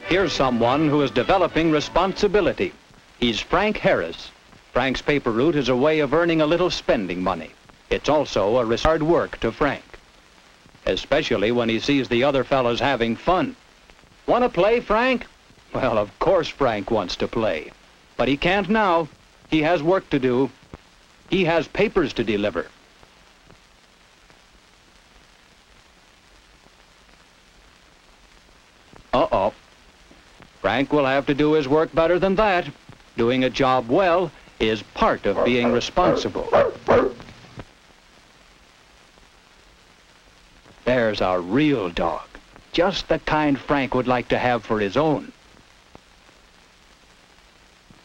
Here's someone who is developing responsibility. He's Frank Harris. Frank's paper route is a way of earning a little spending money. It's also a hard work to Frank, especially when he sees the other fellows having fun. Want to play, Frank? Well, of course Frank wants to play. But he can't now. He has work to do. He has papers to deliver. Uh-oh. Frank will have to do his work better than that. Doing a job well is part of being responsible. There's a real dog. Just the kind Frank would like to have for his own.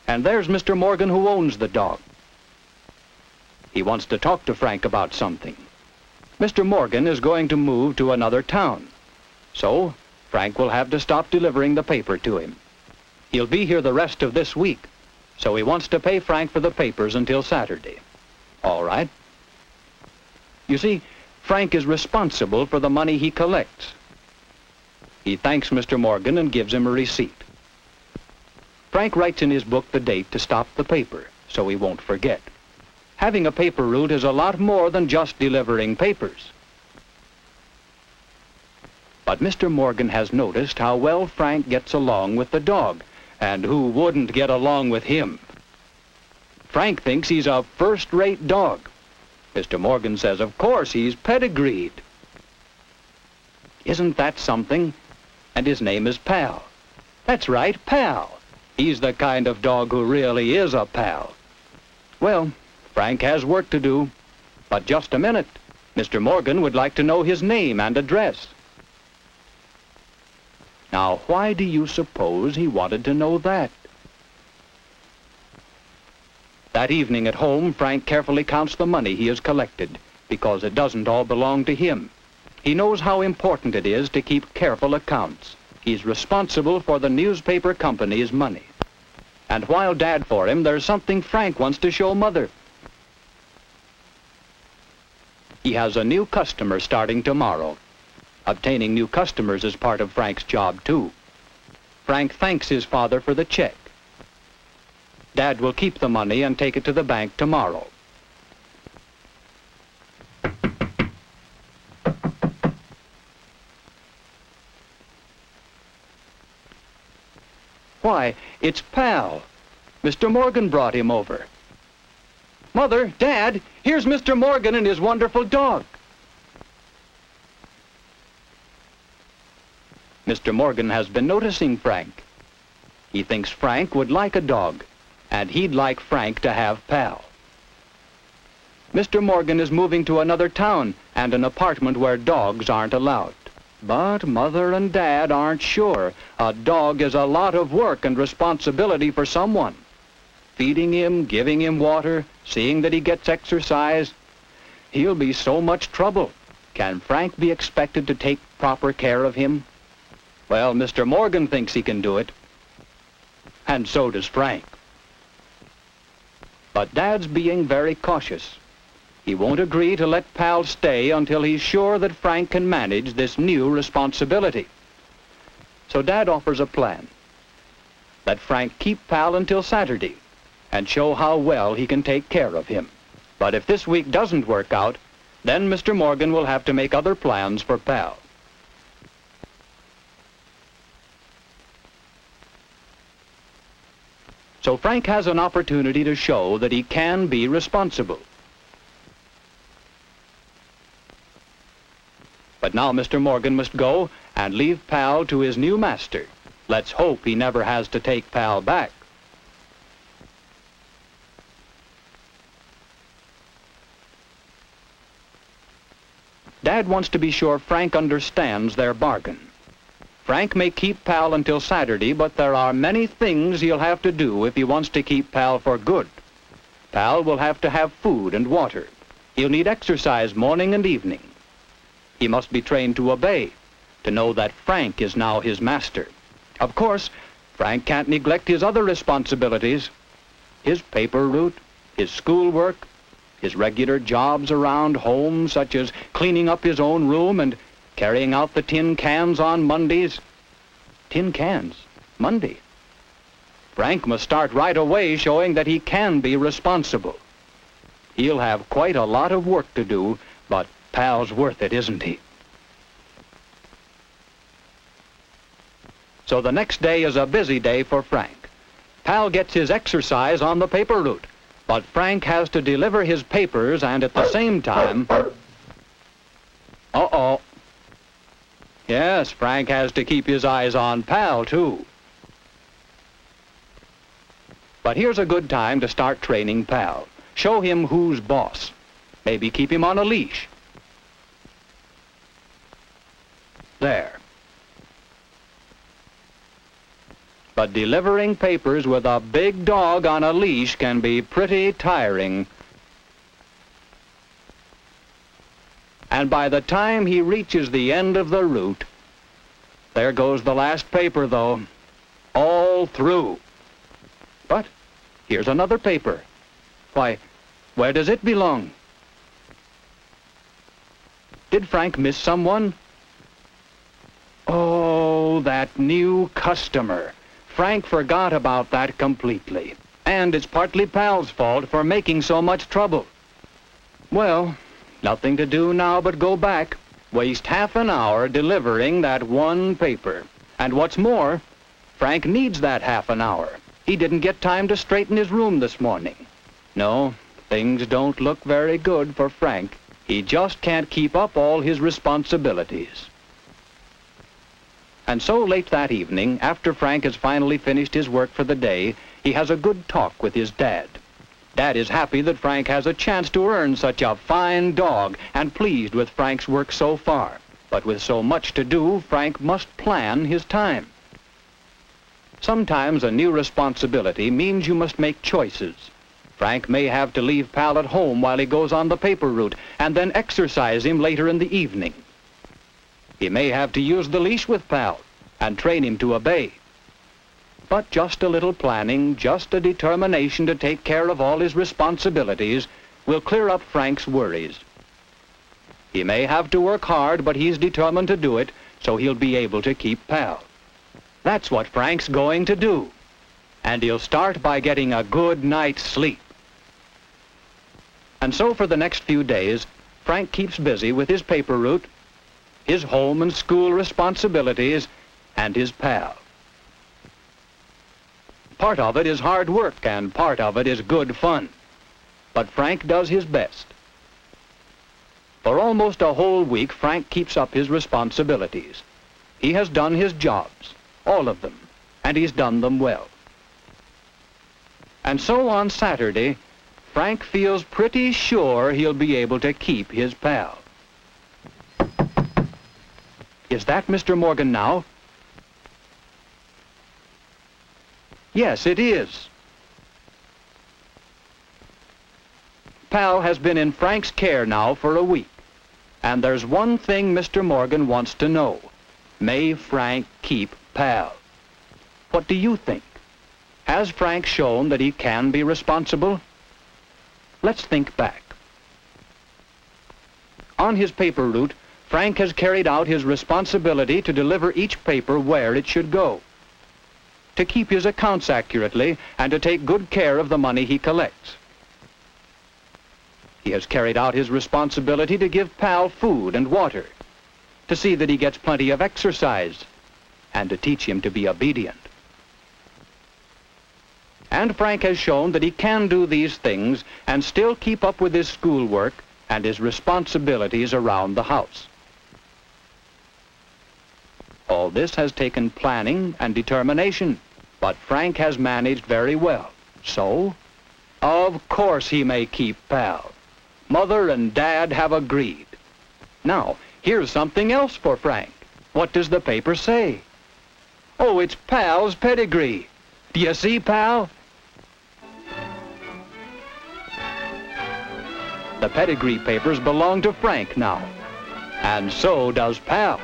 And there's Mr. Morgan, who owns the dog. He wants to talk to Frank about something. Mr. Morgan is going to move to another town. So Frank will have to stop delivering the paper to him. He'll be here the rest of this week, so he wants to pay Frank for the papers until Saturday. All right. You see, Frank is responsible for the money he collects. He thanks Mr. Morgan and gives him a receipt. Frank writes in his book the date to stop the paper, so he won't forget. Having a paper route is a lot more than just delivering papers. But Mr. Morgan has noticed how well Frank gets along with the dog, and who wouldn't get along with him? Frank thinks he's a first-rate dog. Mr. Morgan says, of course, he's pedigreed. Isn't that something? And his name is Pal. That's right, Pal. He's the kind of dog who really is a pal. Well, Frank has work to do. But just a minute. Mr. Morgan would like to know his name and address. Now, why do you suppose he wanted to know that? That evening at home, Frank carefully counts the money he has collected, because it doesn't all belong to him. He knows how important it is to keep careful accounts. He's responsible for the newspaper company's money. And while Dad for him, there's something Frank wants to show Mother. He has a new customer starting tomorrow. Obtaining new customers is part of Frank's job, too. Frank thanks his father for the check. Dad will keep the money and take it to the bank tomorrow. Why, it's Pal. Mr. Morgan brought him over. Mother, Dad, here's Mr. Morgan and his wonderful dog. Mr. Morgan has been noticing Frank. He thinks Frank would like a dog, and he'd like Frank to have Pal. Mr. Morgan is moving to another town and an apartment where dogs aren't allowed. But Mother and Dad aren't sure. A dog is a lot of work and responsibility for someone. Feeding him, giving him water, seeing that he gets exercise. He'll be so much trouble. Can Frank be expected to take proper care of him? Well, Mr. Morgan thinks he can do it. And so does Frank. But Dad's being very cautious. He won't agree to let Pal stay until he's sure that Frank can manage this new responsibility. So Dad offers a plan. Let Frank keep Pal until Saturday and show how well he can take care of him. But if this week doesn't work out, then Mr. Morgan will have to make other plans for Pal. So Frank has an opportunity to show that he can be responsible. But now Mr. Morgan must go and leave Pal to his new master. Let's hope he never has to take Pal back. Dad wants to be sure Frank understands their bargain. Frank may keep Pal until Saturday, but there are many things he'll have to do if he wants to keep Pal for good. Pal will have to have food and water. He'll need exercise morning and evening. He must be trained to obey, to know that Frank is now his master. Of course, Frank can't neglect his other responsibilities. His paper route, his schoolwork, his regular jobs around home, such as cleaning up his own room and carrying out the tin cans on Mondays. Tin cans? Monday. Frank must start right away showing that he can be responsible. He'll have quite a lot of work to do, but Pal's worth it, isn't he? So the next day is a busy day for Frank. Pal gets his exercise on the paper route, but Frank has to deliver his papers and at the same time... Uh-oh. Yes, Frank has to keep his eyes on Pal, too. But here's a good time to start training Pal. Show him who's boss. Maybe keep him on a leash. There. But delivering papers with a big dog on a leash can be pretty tiring. And by the time he reaches the end of the route, there goes the last paper, though, all through. But here's another paper. Why, where does it belong? Did Frank miss someone? Oh, that new customer. Frank forgot about that completely. And it's partly Pal's fault for making so much trouble. Well, nothing to do now but go back. Waste half an hour delivering that one paper. And what's more, Frank needs that half an hour. He didn't get time to straighten his room this morning. No, things don't look very good for Frank. He just can't keep up all his responsibilities. And so late that evening, after Frank has finally finished his work for the day, he has a good talk with his dad. Dad is happy that Frank has a chance to earn such a fine dog and pleased with Frank's work so far. But with so much to do, Frank must plan his time. Sometimes a new responsibility means you must make choices. Frank may have to leave Pal at home while he goes on the paper route and then exercise him later in the evening. He may have to use the leash with Pal and train him to obey. But just a little planning, just a determination to take care of all his responsibilities will clear up Frank's worries. He may have to work hard, but he's determined to do it, so he'll be able to keep Pal. That's what Frank's going to do. And he'll start by getting a good night's sleep. And so for the next few days, Frank keeps busy with his paper route, his home and school responsibilities, and his Pal. Part of it is hard work and part of it is good fun. But Frank does his best. For almost a whole week, Frank keeps up his responsibilities. He has done his jobs, all of them, and he's done them well. And so on Saturday, Frank feels pretty sure he'll be able to keep his Pal. Is that Mr. Morgan now? Yes, it is. Pal has been in Frank's care now for a week. And there's one thing Mr. Morgan wants to know. May Frank keep Pal? What do you think? Has Frank shown that he can be responsible? Let's think back. On his paper route, Frank has carried out his responsibility to deliver each paper where it should go, to keep his accounts accurately, and to take good care of the money he collects. He has carried out his responsibility to give Pal food and water, to see that he gets plenty of exercise, and to teach him to be obedient. And Frank has shown that he can do these things and still keep up with his schoolwork and his responsibilities around the house. All this has taken planning and determination, but Frank has managed very well. So, of course he may keep Pal. Mother and Dad have agreed. Now, here's something else for Frank. What does the paper say? Oh, it's Pal's pedigree. Do you see, Pal? The pedigree papers belong to Frank now, and so does Pal.